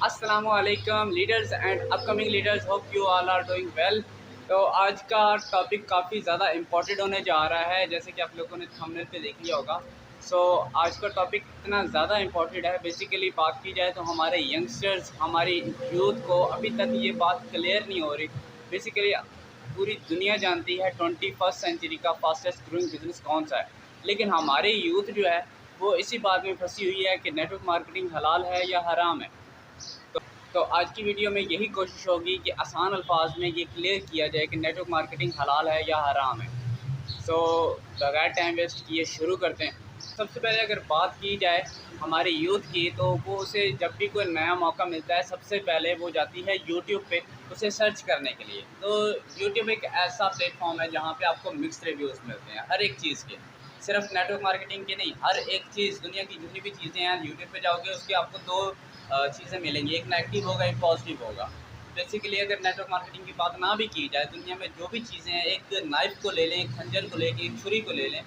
अस्सलामुअलैकुम leaders and upcoming leaders, hope you all are doing well. तो आज का टॉपिक काफ़ी ज़्यादा इम्पोर्टेंट होने जा रहा है, जैसे कि आप लोगों ने थंबनेल पे देख लिया होगा। आज का टॉपिक इतना ज़्यादा इम्पोर्टेंट है। बेसिकली बात की जाए तो हमारे यंगस्टर्स, हमारी यूथ को अभी तक ये बात क्लियर नहीं हो रही। बेसिकली पूरी दुनिया जानती है 21st सेंचुरी का फास्टेस्ट ग्रोइंग बिजनेस कौन सा है, लेकिन हमारी यूथ जो है वो इसी बात में फंसी हुई है कि नेटवर्क मार्केटिंग हलाल है या हराम है। तो आज की वीडियो में यही कोशिश होगी कि आसान अल्फाज में ये क्लियर किया जाए कि नेटवर्क मार्केटिंग हलाल है या हराम है। बगैर टाइम वेस्ट किए शुरू करते हैं। सबसे पहले अगर बात की जाए हमारी यूथ की, तो वो उसे जब भी कोई नया मौका मिलता है सबसे पहले वो जाती है यूट्यूब पे उसे सर्च करने के लिए। तो यूट्यूब एक ऐसा प्लेटफॉर्म है जहाँ पे आपको मिक्स रिव्यूज़ मिलते हैं हर एक चीज़ के, सिर्फ नेटवर्क मार्केटिंग के नहीं, हर एक चीज़, दुनिया की जितनी भी चीज़ें हैं यूट्यूब पे जाओगे उसकी आपको दो चीज़ें मिलेंगी, एक नेगेटिव होगा, एक पॉजिटिव होगा। बेसिकली अगर नेटवर्क मार्केटिंग की बात ना भी की जाए, दुनिया में जो भी चीज़ें हैं, एक नाइफ़ को ले लें, एक खंजर को लेके, एक छुरी को ले लें,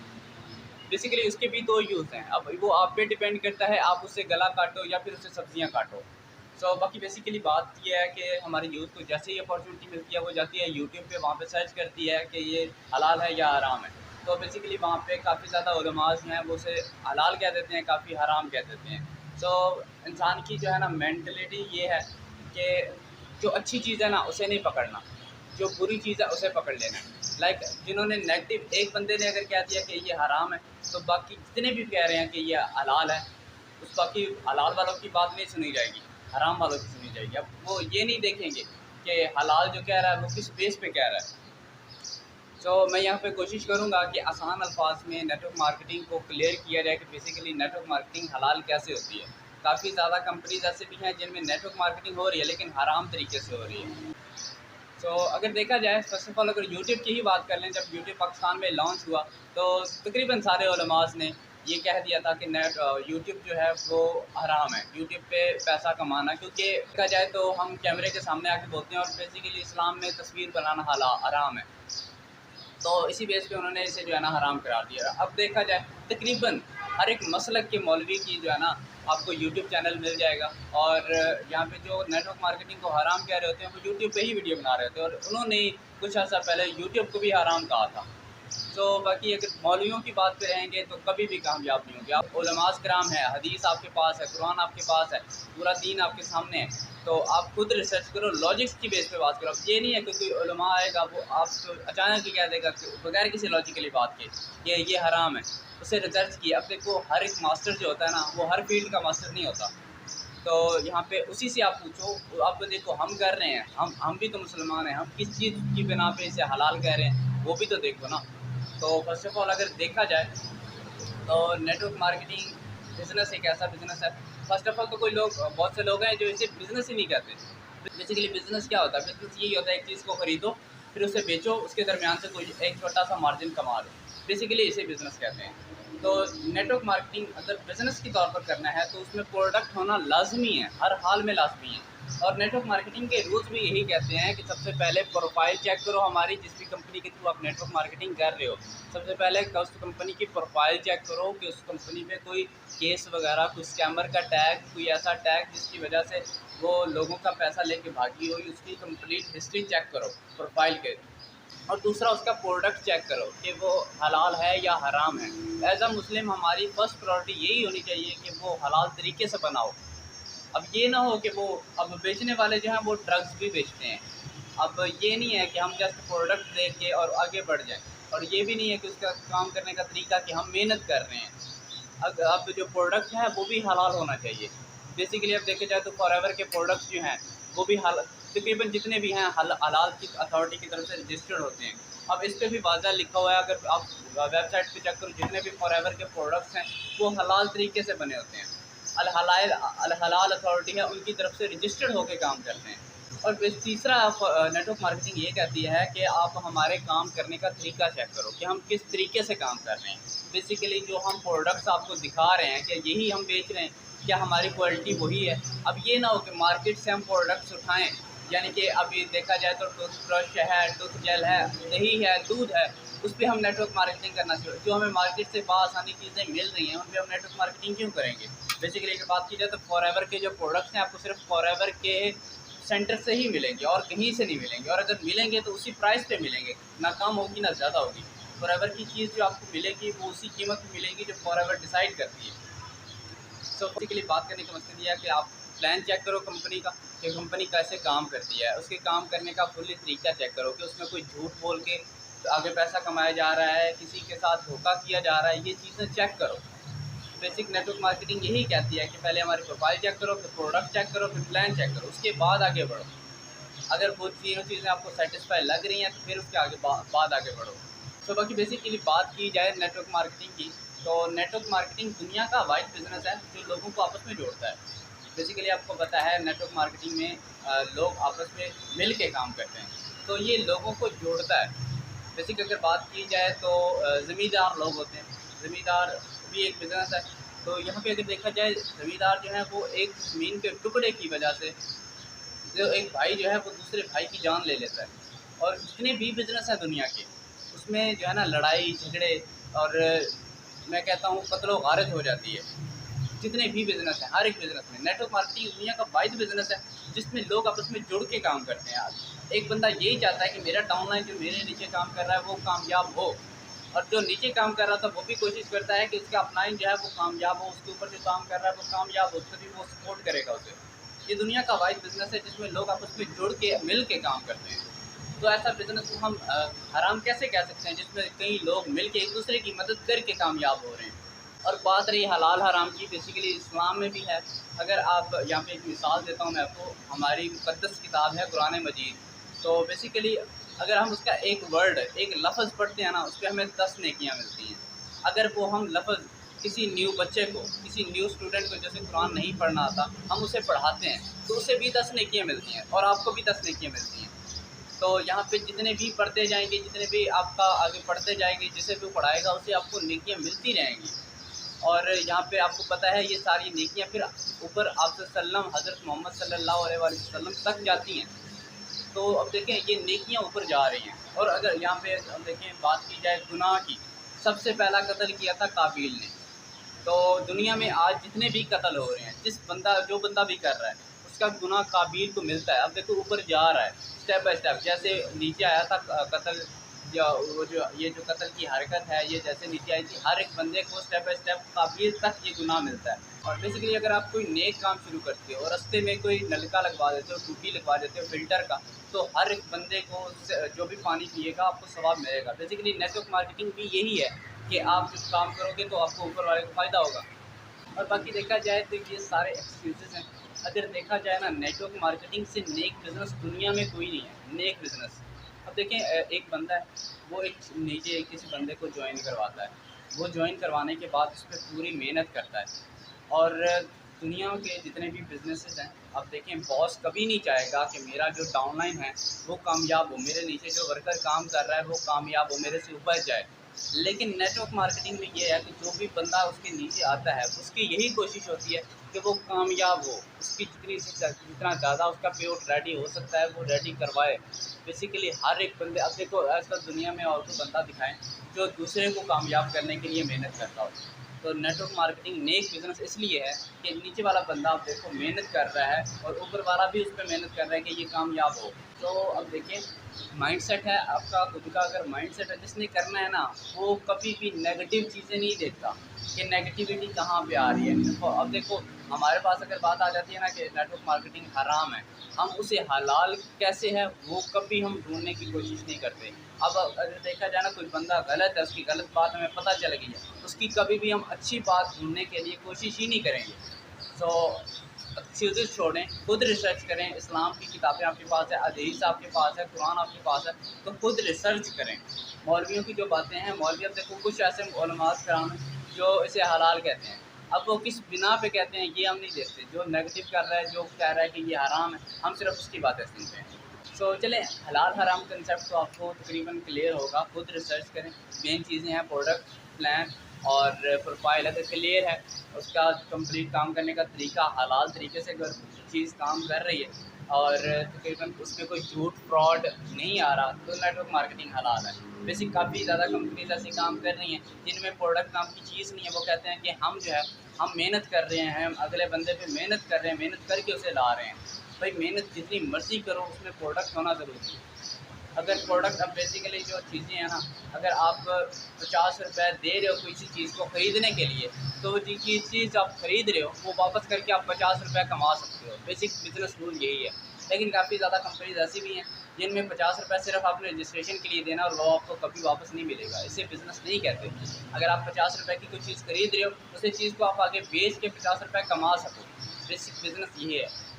बेसिकली उसके भी दो यूज़ हैं। अब वो आप पे डिपेंड करता है, आप उससे गला काटो या फिर उससे सब्जियाँ काटो। बाकी बेसिकली बात ये है कि हमारी यूथ को जैसे ही अपॉर्चुनिटी मिलती है वो जाती है यूट्यूब पे, वहाँ पे सर्च करती है कि ये हलाल है या हराम है। तो बेसिकली वहाँ पे काफ़ी ज़्यादा उलमाज़ हैं वो उसे हलाल कह देते हैं, काफ़ी हराम कह देते हैं। इंसान की जो है ना मेंटलिटी ये है कि जो अच्छी चीज़ है ना उसे नहीं पकड़ना, जो बुरी चीज़ है उसे पकड़ लेना। जिन्होंने नेगेटिव, एक बंदे ने अगर कह दिया कि ये हराम है, तो बाकी जितने भी कह रहे हैं कि ये हलाल है, उस बाकी हलाल वालों की बात नहीं सुनी जाएगी, हराम वालों की सुनी जाएगी। अब वो ये नहीं देखेंगे कि हलाल जो कह रहा है वो किस बेस पे कह रहा है। मैं यहाँ पे कोशिश करूँगा कि आसान अल्फाज में नेटवर्क मार्केटिंग को क्लियर किया जाए कि बेसिकली नेटवर्क मार्केटिंग हलाल कैसे होती है। काफ़ी ज़्यादा कंपनीज ऐसे भी हैं जिनमें नेटवर्क मार्केटिंग हो रही है लेकिन हराम तरीके से हो रही है। अगर देखा जाए, फर्स्ट ऑफ ऑल अगर यूट्यूब की ही बात कर लें, जब यूट्यूब पाकिस्तान में लॉन्च हुआ तो तकरीबन सारे उलमास ने ये कह दिया था कि यूट्यूब जो है वो हराम है, यूट्यूब पे पैसा कमाना, क्योंकि देखा जाए तो हम कैमरे के सामने आके बोलते हैं और बेसिकली इस्लाम में तस्वीर बनाना हराम है। तो इसी बेस पे उन्होंने इसे जो है ना हराम करार दिया। अब देखा जाए तकरीबन हर एक मसलक के मौलवी की जो है ना आपको यूट्यूब चैनल मिल जाएगा, और यहाँ पे जो नेटवर्क मार्केटिंग को हराम कह रहे होते हैं वो यूट्यूब पे ही वीडियो बना रहे होते हैं, और उन्होंने कुछ अर्सा पहले यूट्यूब को भी हराम कहा था। बाकी अगर मौलवियों की बात पे रहेंगे तो कभी भी कामयाब नहीं होंगे। आप उलमास कराम है, हदीस आपके पास है, कुरान आपके पास है, पूरा दीन आपके सामने है, तो आप खुद रिसर्च करो, लॉजिक्स की बेस पे बात करो। अब ये नहीं है कि कोई उलमा आएगा वो आपको अचानक ही कह देगा कि बगैर किसी लॉजिकली बात के ये हराम है, उसे रिसर्च किया। अब देखो हर एक मास्टर जो होता है ना वो हर फील्ड का मास्टर नहीं होता, तो यहाँ पे उसी से आप पूछो। आप तो देखो हम कर रहे हैं, हम भी तो मुसलमान हैं, हम किस चीज़ की बिना पे इसे हलाल कह रहे हैं वो भी तो देखो ना। तो फर्स्ट ऑफ ऑल अगर देखा जाए तो नेटवर्क मार्केटिंग बिज़नेस एक ऐसा बिज़नेस है। फर्स्ट ऑफ ऑल तो कोई लोग, बहुत से लोग हैं जो इसे बिज़नेस ही नहीं कहते। बेसिकली बिज़नेस क्या होता है? बिज़नेस यही होता है एक चीज़ को ख़रीदो, फिर उसे बेचो, उसके दरमियान से कोई एक छोटा सा मार्जिन कमा लो, बेसिकली इसे बिज़नेस कहते हैं। तो नेटवर्क मार्केटिंग अगर बिज़नेस के तौर पर करना है तो उसमें प्रोडक्ट होना लाजमी है, हर हाल में लाजमी है। और नेटवर्क मार्केटिंग के रूल्स भी यही कहते हैं कि सबसे पहले प्रोफाइल चेक करो हमारी, जिस भी कंपनी के थ्रू आप नेटवर्क मार्केटिंग कर रहे हो। सबसे पहले उस कंपनी की प्रोफाइल चेक करो कि उस कंपनी पे कोई केस वगैरह, कोई स्कैमर का टैग, कोई ऐसा टैग जिसकी वजह से वो लोगों का पैसा लेके भागी हो, उसकी कंप्लीट हिस्ट्री चेक करो प्रोफाइल के। और दूसरा उसका प्रोडक्ट चेक करो कि वो हलाल है या हराम है। एज अ मुस्लिम हमारी फ़र्स्ट प्रायोरिटी यही होनी चाहिए कि वो हलाल तरीके से बनाओ। अब ये ना हो कि वो, अब बेचने वाले जो हैं वो ड्रग्स भी बेचते हैं। अब ये नहीं है कि हम जस्ट प्रोडक्ट देख के और आगे बढ़ जाएं, और ये भी नहीं है कि उसका काम करने का तरीका कि हम मेहनत कर रहे हैं। अब जो प्रोडक्ट है वो भी हलाल होना चाहिए। बेसिकली अब देखा जाए तो फॉरएवर के प्रोडक्ट्स जो हैं वो भी तकरीबन जितने भी हैं हलाल की अथॉरिटी की तरफ से रजिस्टर्ड होते हैं। अब इस पर भी वाज़ा लिखा हुआ है, अगर आप वेबसाइट पे चेक करो, जितने भी फॉरएवर के प्रोडक्ट्स हैं वो हलाल तरीके से बने होते हैं। अल हलाल अथॉरिटी है उनकी तरफ से रजिस्टर्ड होकर काम करते हैं। और तीसरा नेटवर्क मार्केटिंग ये कहती है कि आप हमारे काम करने का तरीका चेक करो कि हम किस तरीके से काम कर रहे हैं। बेसिकली जो हम प्रोडक्ट्स आपको दिखा रहे हैं, कि यही हम बेच रहे हैं, क्या हमारी क्वालिटी वही है? अब ये ना हो कि मार्केट से हम प्रोडक्ट्स उठाएं, यानी कि अभी देखा जाए तो टूथब्रश है, टूथ जेल है, दही है, दूध है, उस पर हम नेटवर्क मार्केटिंग करना चाहिए। जो हमें मार्केट से बआसानी चीज़ें मिल रही हैं उन पर हम नेटवर्क मार्केटिंग क्यों करेंगे? बेसिकली अगर बात की जाए तो फॉरएवर के जो प्रोडक्ट्स हैं आपको सिर्फ फॉरएवर के सेंटर से ही मिलेंगे और कहीं से नहीं मिलेंगे, और अगर मिलेंगे तो उसी प्राइस पे मिलेंगे, ना कम होगी ना ज़्यादा होगी। फॉरएवर की चीज़ जो आपको मिलेगी वो उसी कीमत में मिलेगी जो फॉरएवर डिसाइड करती है। सो बेसिकली बात करने का मकसद ये है कि आप प्लान चेक करो कंपनी का, कि कंपनी कैसे काम करती है, उसके काम करने का फुल्ली तरीका चेक करो कि उसमें कोई झूठ बोल के आगे पैसा कमाया जा रहा है, किसी के साथ धोखा किया जा रहा है, ये चीज़ें चेक करो। बेसिक नेटवर्क मार्केटिंग यही कहती है कि पहले हमारी प्रोफाइल चेक करो, फिर प्रोडक्ट चेक करो, फिर प्लान चेक करो, उसके बाद आगे बढ़ो। अगर वो तीनों चीज़ें आपको सेटिस्फाई लग रही हैं तो फिर उसके आगे बाद आगे बढ़ो। सो बाकी बेसिकली बात की जाए नेटवर्क मार्केटिंग की, तो नेटवर्क मार्केटिंग दुनिया का वाइड बिजनेस है जो लोगों को आपस में जोड़ता है। बेसिकली आपको पता है नेटवर्क मार्केटिंग में लोग आपस में मिल के काम करते हैं, तो ये लोगों को जोड़ता है। बेसिक अगर बात की जाए तो ज़मींदार लोग होते हैं, ज़मींदार भी एक बिज़नेस है। तो यहाँ पे अगर देखा जाए ज़मींदार जो है वो एक ज़मीन के टुकड़े की वजह से, जो एक भाई जो है वो दूसरे भाई की जान ले लेता है। और जितने भी बिज़नेस हैं दुनिया के, उसमें जो है ना लड़ाई झगड़े और मैं कहता हूँ कत्लो गारत हो जाती है। जितने भी बिज़नेस हैं, हर एक बिज़नेस में नेटवर्क मार्केटिंग दुनिया का वाहिद बिज़नेस है जिसमें लोग आपस में जुड़ के काम करते हैं। आज एक बंदा यही चाहता है कि मेरा डाउनलाइन जो मेरे नीचे काम कर रहा है वो कामयाब हो, और जो नीचे काम कर रहा था वो भी कोशिश करता है कि उसका अपलाइन जो है वो कामयाब हो, उसके ऊपर जो काम कर रहा है वो कामयाब हो, तभी वो सपोर्ट करेगा उसे। ये दुनिया का वाहिद बिज़नेस है जिसमें लोग आपस में जुड़ के मिल के काम करते हैं। तो ऐसा बिज़नेस को हम हराम कैसे कह सकते हैं जिसमें कई लोग मिल के एक दूसरे की मदद करके कामयाब हो रहे हैं। और बात रही हलाल हराम की, बेसिकली इस्लाम में भी है। अगर आप यहाँ पे एक मिसाल देता हूँ मैं आपको, हमारी मुक़द्दस किताब है कुरान मजीद। तो बेसिकली अगर हम उसका एक वर्ड, एक लफ्ज़ पढ़ते हैं ना, उस पे हमें 10 नेकियाँ मिलती हैं। अगर वो हम लफ्ज़ किसी न्यू बच्चे को, किसी न्यू स्टूडेंट को जैसे कुरान नहीं पढ़ना आता, हम उसे पढ़ाते हैं तो उसे भी 10 नेकियाँ मिलती हैं और आपको भी 10 नेकियाँ मिलती हैं। तो यहाँ पे जितने भी पढ़ते जाएंगे, जितने भी आपका आगे पढ़ते जाएंगे, जिसे भी पढ़ाएगा उसे आपको नेकियाँ मिलती रहेंगी। और यहाँ पे आपको पता है ये सारी नेकियाँ फिर ऊपर आप सल्लम हज़रत मोहम्मद सल्लल्लाहु अलैहि वसल्लम तक जाती हैं। तो अब देखें ये नेकियाँ ऊपर जा रही हैं। और अगर यहाँ पे हम देखें बात की जाए गुनाह की, सबसे पहला कत्ल किया था काबिल ने। तो दुनिया में आज जितने भी कत्ल हो रहे हैं, जो बंदा भी कर रहा है उसका गुनाह काबिल को मिलता है। अब देखो ऊपर जा रहा है स्टेप बाय स्टेप, जैसे नीचे आया था कत्ल, या वो जो ये जो कत्ल की हरकत है ये जैसे नीचे आई थी, हर एक बंदे को स्टेप बाय स्टेप काबिल तक ये गुनाह मिलता है। और बेसिकली अगर आप कोई नेक काम शुरू करते हो और रास्ते में कोई नलका लगवा देते हो, टूटी लगवा देते हो फिल्टर का, तो हर एक बंदे को जो भी पानी पिएगा आपको सवाब मिलेगा। बेसिकली नेटवर्क मार्केटिंग भी यही है कि आप जब काम करोगे तो आपको ऊपर वाले को फ़ायदा होगा। और बाकी देखा जाए तो ये सारे एक्सक्यूज़ेज़ हैं। अगर देखा जाए ना, नेटवर्क मार्केटिंग से नेक बिज़नेस दुनिया में कोई नहीं है, नेक बिज़नेस। अब देखें एक बंदा है, वो एक नीचे किसी बंदे को जॉइन करवाता है, वो जॉइन करवाने के बाद उस पर पूरी मेहनत करता है। और दुनिया के जितने भी बिज़नेसेस हैं, अब देखें बॉस कभी नहीं चाहेगा कि मेरा जो डाउनलाइन है वो कामयाब हो, मेरे नीचे जो वर्कर काम कर रहा है वो कामयाब हो, मेरे से ऊपर जाए। लेकिन नेटवर्क मार्केटिंग में ये है कि जो भी बंदा उसके नीचे आता है उसकी यही कोशिश होती है कि वो कामयाब हो, उसकी जितना ज़्यादा उसका पे आउट रेडी हो सकता है वो रेडी करवाए। बेसिकली हर एक बंदे, अब देखो आजकल दुनिया में और कोई बंदा दिखाएं जो दूसरे को कामयाब करने के लिए मेहनत करता हो। तो नेटवर्क मार्केटिंग नेक बिज़नेस इसलिए है कि नीचे वाला बंदा आप देखो मेहनत कर रहा है और ऊपर वाला भी उस पर मेहनत कर रहा है कि ये कामयाब हो। तो अब देखिए माइंडसेट है आपका खुद का, अगर माइंडसेट है जिसने करना है ना, वो कभी भी नेगेटिव चीज़ें नहीं देखता कि नेगेटिविटी कहाँ पे आ रही है। तो अब देखो हमारे पास अगर बात आ जाती है ना कि नेटवर्क मार्केटिंग हराम है, हम उसे हलाल कैसे है वो कभी हम ढूंढने की कोशिश नहीं करते। अब अगर देखा जाए ना, कोई बंदा गलत है, उसकी गलत बात हमें पता चल गई है, उसकी कभी भी हम अच्छी बात ढूंढने के लिए कोशिश ही नहीं करेंगे। तो एक्सक्यूज़ेस छोड़ें, खुद रिसर्च करें। इस्लाम की किताबें आपके पास है, हदीस आपके पास है, कुरान आपके पास है, तो खुद रिसर्च करें। मौलवियों की जो बातें हैं, मौलवी अब देखो कुछ ऐसे उलमास कराम हैं जो इसे हलाल कहते हैं। अब वो किस बिना पे कहते हैं ये हम नहीं देखते, जो नेगेटिव कर रहा है, जो कह रहा है कि ये हराम है, हम सिर्फ उसकी बातें सुनते हैं। सो चलें, हलाल हराम कंसेप्ट तो आपको तकरीबन क्लियर होगा, खुद रिसर्च करें। मेन चीज़ें हैं प्रोडक्ट, प्लान और प्रोफाइल। अगर क्लियर है, उसका कंप्लीट काम करने का तरीका हलाल तरीके से अगर चीज़ काम कर रही है और तकरीबन उसमें कोई झूठ फ्रॉड नहीं आ रहा, तो नेटवर्क मार्केटिंग हलाल है। वैसे काफ़ी ज़्यादा कंपनीज ऐसी काम कर रही हैं जिनमें प्रोडक्ट नाम की चीज़ नहीं है, वो कहते हैं कि हम जो है हम मेहनत कर रहे हैं, हम अगले बंदे पे मेहनत कर रहे हैं, मेहनत करके उसे ला रहे हैं। भाई मेहनत जितनी मर्ज़ी करो, उसमें प्रोडक्ट होना ज़रूरी है। अगर प्रोडक्ट अब बेसिकली जो चीज़ें हैं ना, अगर आप 50 रुपए दे रहे हो किसी चीज़ को ख़रीदने के लिए, तो जिस चीज़ आप ख़रीद रहे हो वो वापस करके आप 50 रुपए कमा सकते हो। बेसिक बिज़नेस रूल यही है। लेकिन काफ़ी ज़्यादा कंपनीज़ ऐसी भी हैं जिनमें 50 रुपए सिर्फ़ आपने रजिस्ट्रेशन के लिए देना और वो आपको कभी वापस नहीं मिलेगा। इसे बिज़नेस नहीं कहते। अगर आप 50 रुपए की कोई चीज़ खरीद रहे हो, उसी चीज़ को आप आगे बेच के 50 रुपए कमा सको। बेसिक बिज़नेस ये है।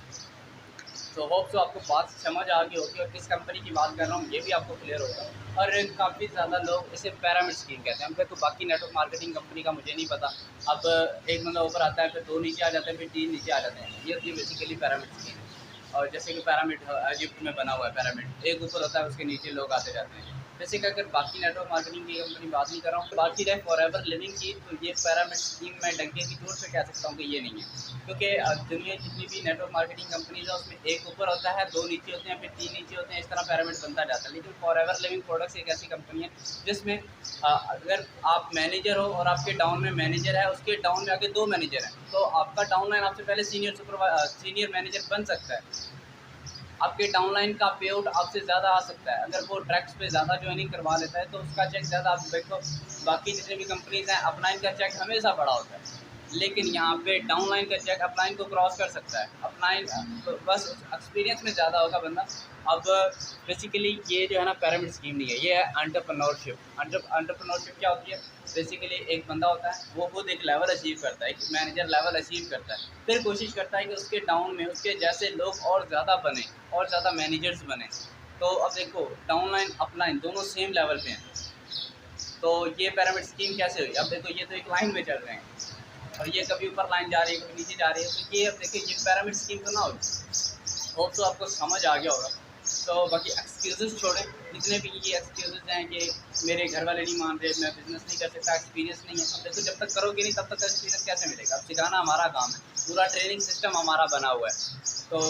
तो होप सो आपको बात समझ आ गई होगी और किस कंपनी की बात कर रहा हूँ ये भी आपको क्लियर होगा। और काफ़ी ज़्यादा लोग इसे पिरामिड स्कीम कहते हैं। अब देखो बाकी नेटवर्क मार्केटिंग कंपनी का मुझे नहीं पता। अब एक बंदा ऊपर आता है, फिर 2 नीचे आ जाते हैं, फिर 3 नीचे आ जाते हैं। ये होती है बेसिकली पिरामिड स्कीम। और जैसे कि पिरामिड इजिप्ट में बना हुआ है पिरामिड, एक ऊपर होता है उसके नीचे लोग आते जाते हैं। जैसे कि अगर बाकी नेटवर्क मार्केटिंग की कंपनी बात नहीं कर रहा हूँ, बाकी रहे फॉरएवर लिविंग की, तो ये पिरामिड स्कीम मैं डंके की जोर से कह सकता हूँ कि ये नहीं है। क्योंकि दुनिया जितनी भी नेटवर्क मार्केटिंग कंपनीज है उसमें एक ऊपर होता है, 2 नीचे होते हैं, फिर 3 नीचे होते हैं, इस तरह पिरामिड बनता जाता है। लेकिन फॉरएवर लिविंग प्रोडक्ट्स एक ऐसी कंपनी है जिसमें अगर आप मैनेजर हो और आपके डाउन में मैनेजर है, उसके डाउन में आगे 2 मैनेजर हैं, तो आपका डाउन लाइन आपसे पहले सीनियर मैनेजर बन सकता है। आपके डाउनलाइन का पे आउट आपसे ज़्यादा आ सकता है। अगर वो ट्रैक्स पे ज़्यादा जॉइनिंग करवा लेता है तो उसका चेक ज़्यादा, आप देखो बाकी जितने भी कंपनीज़ हैं अपलाइन का चेक हमेशा बड़ा होता है, लेकिन यहाँ पे डाउनलाइन का चेक अपलाइन को क्रॉस कर सकता है। अपलाइन तो बस एक्सपीरियंस में ज़्यादा होगा बंदा। अब बेसिकली ये जो है ना पिरामिड स्कीम नहीं है, ये है एंटरप्रेन्योरशिप। एंटरप्रेन्योरशिप क्या होती है? बेसिकली एक बंदा होता है, वो खुद एक लेवल अचीव करता है, एक मैनेजर लेवल अचीव करता है, फिर कोशिश करता है कि उसके डाउन में उसके जैसे लोग और ज़्यादा बने और ज़्यादा मैनेजर्स बने। तो अब देखो डाउनलाइन अपलाइन दोनों सेम लेवल पे हैं, तो ये पिरामिड स्कीम कैसे हुई? अब देखो ये तो एक लाइन में चल रहे हैं और ये कभी ऊपर लाइन जा रही है, कभी नीचे जा रही है, तो ये अब देखिए ये पिरामिड स्कीम तो ना हो। होप तो आपको समझ आ गया होगा। तो बाकी एक्सक्यूज़ेज़ छोड़ें, जितने भी ये एक्सक्यूज़ेज़ हैं कि मेरे घर वाले नहीं मान रहे, मैं बिज़नेस नहीं कर सकता, एक्सपीरियंस नहीं है। अब देखो जब तक करोगे नहीं तब तक एक्सपीरियंस कैसे मिलेगा? अब सिखाना हमारा काम है, पूरा ट्रेनिंग सिस्टम हमारा बना हुआ है। तो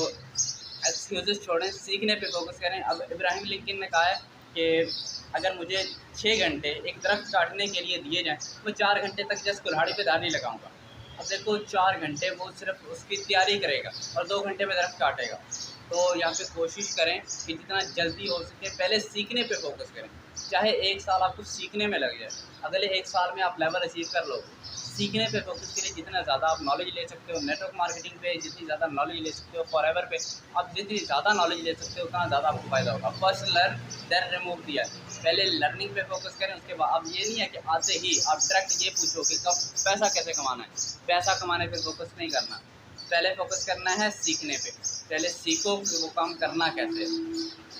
एक्सक्यूज़ेज़ छोड़ें, सीखने पे फ़ोकस करें। अब इब्राहिम लिंकन ने कहा है कि अगर मुझे 6 घंटे एक दरख्त काटने के लिए दिए जाएँ, मैं 4 घंटे तक जस्ट कुल्हाड़ी पे धार नहीं लगाऊँगा। अब देखो 4 घंटे वो सिर्फ़ उसकी तैयारी करेगा और 2 घंटे में दरख्त काटेगा। तो यहाँ पे कोशिश करें कि जितना जल्दी हो सके पहले सीखने पे फ़ोकस करें। चाहे 1 साल आपको सीखने में लग जाए, अगले 1 साल में आप लेवल अचीव कर लो। सीखने पे फ़ोकस करिए, जितना ज़्यादा आप नॉलेज ले सकते हो, नेटवर्क मार्केटिंग पे जितनी ज़्यादा नॉलेज ले सकते हो, फॉरएवर पे आप जितनी ज़्यादा नॉलेज ले सकते हो उतना ज़्यादा आपको फ़ायदा होगा। फर्स्ट लर्न देन रिमूव दिया है, पहले लर्निंग पे फ़ोकस करें, उसके बाद अब ये नहीं है कि आते ही आप डायरेक्ट ये पूछो कि कब पैसा कैसे कमाना है। पैसा कमाने पे फ़ोकस नहीं करना, पहले फ़ोकस करना है सीखने पे। पहले सीखो कि वो काम करना कैसे है।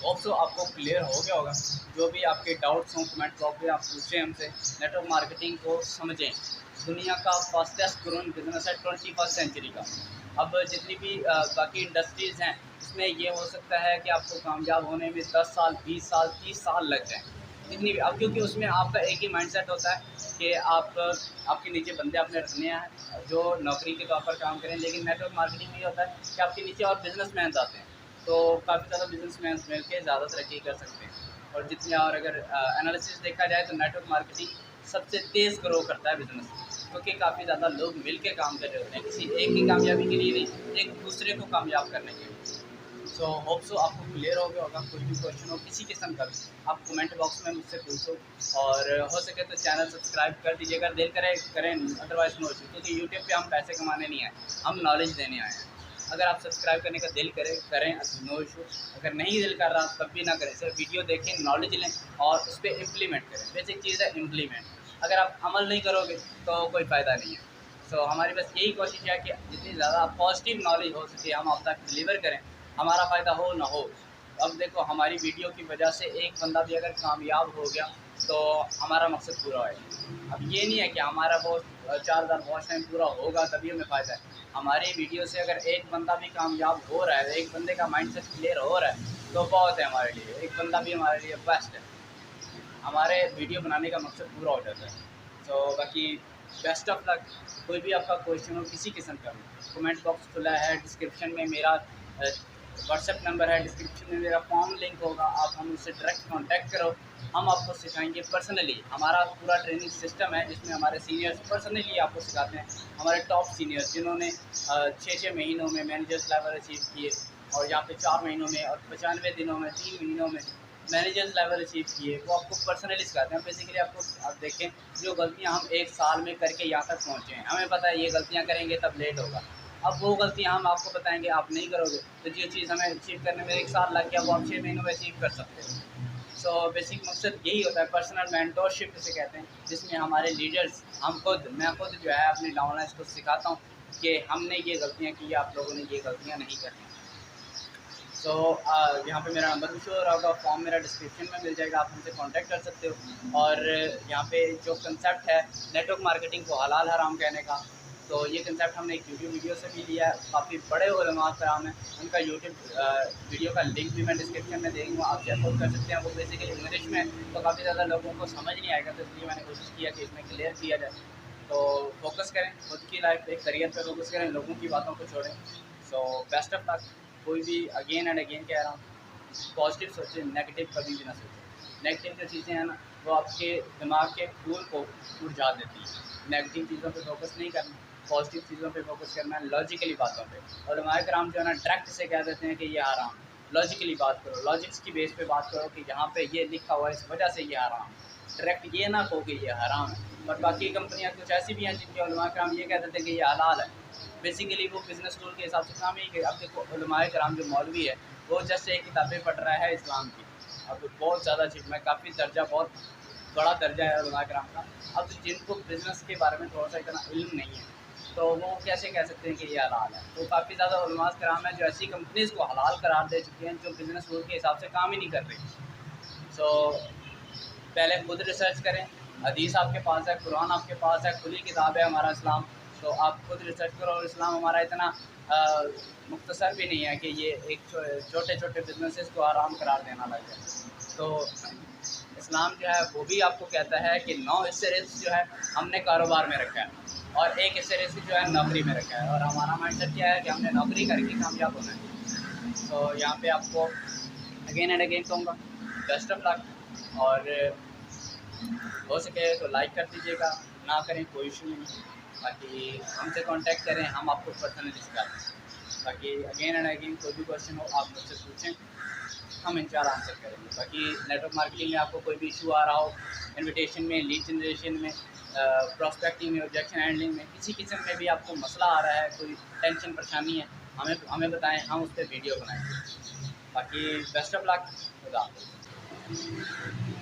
होप सो आपको क्लियर हो गया होगा। जो भी आपके डाउट्स हों कमेंट बॉक्स में आप पूछें हमसे। नेटवर्क मार्केटिंग को समझें, दुनिया का फास्टेस्ट ग्रोइंग बिजनेस है 21st सेंचुरी का। अब जितनी भी बाकी इंडस्ट्रीज़ हैं उसमें ये हो सकता है कि आपको कामयाब होने में 10 साल 20 साल 30 साल लग जाएँ। जितनी भी अब क्योंकि उसमें आपका एक ही माइंडसेट होता है कि आप आपके नीचे बंदे आपने रखने हैं जो नौकरी के तौर पर काम करें। लेकिन नेटवर्क मार्केटिंग में ये होता है कि आपके नीचे और बिजनेसमैन आते हैं, तो काफ़ी ज़्यादा बिजनेसमैन मिल के ज़्यादा तरक्की कर सकते हैं। और जितने और अगर एनालिसिस देखा जाए तो नेटवर्क मार्केटिंग सबसे तेज़ ग्रो करता है बिज़नेस, क्योंकि काफ़ी ज़्यादा लोग मिल के काम कर रहे होते हैं, किसी एक की कामयाबी के लिए नहीं, एक दूसरे को कामयाब करने के लिए। सो होप सो आपको क्लियर हो गया होगा। कोई भी क्वेश्चन हो किसी किस्म का भी आप कमेंट बॉक्स में मुझसे पूछो, और हो सके तो चैनल सब्सक्राइब कर दीजिए। अगर दिल करे करें, अदरवाइज़ नो इशू, क्योंकि यूट्यूब पे हम पैसे कमाने नहीं आए, हम नॉलेज देने आए हैं। अगर आप सब्सक्राइब करने का दिल करे करें, नो इशू। अगर नहीं दिल कर रहा तब भी ना करें, सिर्फ वीडियो देखें, नॉलेज लें और उस पर इम्प्लीमेंट करें। बेसिक चीज़ है इम्प्लीमेंट। अगर आप अमल नहीं करोगे तो कोई फ़ायदा नहीं है। सो हमारी बस यही कोशिश है कि जितनी ज़्यादा पॉजिटिव नॉलेज हो सके हम आप तक डिलीवर करें, हमारा फ़ायदा हो ना हो। अब देखो हमारी वीडियो की वजह से एक बंदा भी अगर कामयाब हो गया तो हमारा मकसद पूरा है। अब ये नहीं है कि हमारा वो 4000 वॉच टाइम पूरा होगा तभी हमें फ़ायदा है। हमारी वीडियो से अगर एक बंदा भी कामयाब हो रहा है, एक बंदे का माइंडसेट क्लियर हो रहा है तो बहुत है हमारे लिए। एक बंदा भी हमारे लिए बेस्ट है। हमारे वीडियो बनाने का मकसद पूरा हो जाता है। तो बाकी बेस्ट ऑफ लक। कोई भी आपका क्वेश्चन हो किसी किस्म का हो, कमेंट बॉक्स खुला है, डिस्क्रिप्शन में मेरा व्हाट्सएप नंबर है, डिस्क्रिप्शन में मेरा फॉर्म लिंक होगा, आप हम उससे डायरेक्ट कांटेक्ट करो हम आपको सिखाएंगे पर्सनली। हमारा पूरा ट्रेनिंग सिस्टम है जिसमें हमारे सीनियर्स पर्सनली आपको सिखाते हैं। हमारे टॉप सीनियर्स जिन्होंने 6-6 महीनों में मैनेजर्स लेवल अचीव किए, और यहाँ पे 4 महीनों में और 95 दिनों में 3 महीनों में मैनेजर्स लेवल अचीव किए, वो आपको पर्सनली सिखाते हैं। बेसिकली आपको आप देखें, जो गलतियाँ हम 1 साल में करके यहाँ तक पहुँचे हैं, हमें पता है ये गलतियाँ करेंगे तब लेट होगा। अब वो गलतियाँ हम आपको बताएंगे, आप नहीं करोगे तो जो चीज़ हमें अचीव करने में 1 साल लग गया वो आप 6 महीनों में अचीव कर सकते हो। सो बेसिक मकसद यही होता है, पर्सनल मेंटोरशिप जिसे कहते हैं, जिसमें हमारे लीडर्स मैं खुद जो है अपने डाउनलाइंस को सिखाता हूँ कि हमने ये गलतियाँ की, आप लोगों ने ये गलतियाँ नहीं करनी। सो यहाँ पे मेरा नंबर भी शो हो रहा होगा, फॉर्म मेरा डिस्क्रिप्शन में मिल जाएगा, आप हमसे कांटेक्ट कर सकते हो। और यहाँ पे जो कंसेप्ट है नेटवर्क मार्केटिंग को हलाल हराम कहने का, तो ये कंसेप्ट हमने एक यूट्यूब वीडियो से भी लिया है। काफ़ी बड़े उलमा कराम हैं, उनका यूट्यूब वीडियो का लिंक भी मैं डिस्क्रिप्शन में दे दूँगा, आप चेकआउट कर सकते हैं। वो बेसिकली इंग्लिश में, तो काफ़ी ज़्यादा लोगों को समझ नहीं आएगा, तो इसलिए मैंने कोशिश किया कि इसमें क्लियर किया जाए। तो फोकस करें खुद की लाइफ पे, करियर पे फोकस करें, लोगों की बातों को छोड़ें। So best of luck. कोई भी अगेन एंड अगेन कह रहा हूँ, पॉजिटिव सोचें, नेगेटिव कभी भी ना सोचें। नेगेटिव जो चीज़ें हैं ना, वो आपके दिमाग के फूल को उलझा देती हैं। नेगेटिव चीज़ों पे फोकस नहीं करना, पॉजिटिव चीज़ों पे फोकस करना है, लॉजिकली बातों पे। और हमारे कराम जो है ना, डायरेक्ट से कह देते हैं कि ये हराम। लॉजिकली बात करो, लॉजिक्स की बेस पे बात करो कि यहाँ पे ये लिखा हुआ है इस वजह से ये हराम। डायरेक्ट ये ना कहो कि ये हराम है। और बाकी कंपनियाँ कुछ ऐसी भी हैं जिनके उलमा कराम ये कह देते हैं कि ये हलाल है। बेसिकली वो बिज़नेस रूल के हिसाब से काम ही। अब देखो, उलमाए कराम जो मौलवी है, वो जस्ट एक किताबें पढ़ रहा है इस्लाम की। अब बहुत ज़्यादा चीज़ में काफ़ी दर्जा, बहुत बड़ा दर्जा है उलमाए कराम का। अब जिनको बिज़नेस के बारे में थोड़ा सा इतना इल्म नहीं है, तो वो कैसे कह सकते हैं कि ये हलाल है। तो काफ़ी ज़्यादा उलमा कराम है जो ऐसी कंपनीज़ को हलाल करार दे चुके हैं जो बिज़नेस रूल के हिसाब से काम ही नहीं कर रही। सो पहले खुद रिसर्च करें। हदीस आपके पास है, कुरान आपके पास है, खुली किताब है हमारा इस्लाम। तो आप खुद रिसर्च करो। और इस्लाम हमारा इतना मुख्तसर भी नहीं है कि ये एक छोटे छोटे बिजनेसेस को आराम करार देना लग जाए। तो इस्लाम जो है वो भी आपको कहता है कि 9 हिस्से रिस्क जो है हमने कारोबार में रखा है, और 1 हिस्से रिस्क जो है नौकरी में रखा है। और हमारा माइंडसेट क्या है कि हमने नौकरी करके कामयाब होना है। तो यहाँ पे आपको अगेन एंड अगेन कहूँगा, बेस्ट ऑफ लक। और हो सके तो लाइक कर दीजिएगा, ना करें कोई इशू नहीं। बाकी हमसे कांटेक्ट करें, हम आपको पर्सनली सिखा दें। बाकी अगेन एंड अगेन कोई भी क्वेश्चन हो आप मुझसे पूछें, हम इंशाल्लाह आंसर करेंगे। बाकी नेटवर्क मार्केटिंग में आपको कोई भी इशू आ रहा हो, इन्विटेशन में, लीड जनरेशन में, प्रॉस्पेक्टिंग में, ऑब्जेक्शन हैंडलिंग में, किसी किस्म में भी आपको मसला आ रहा है, कोई टेंशन परेशानी है, हमें बताएं, हम उस पर वीडियो बनाएंगे। बाकी बेस्ट ऑफ लक। खुदा हाफ़िज़।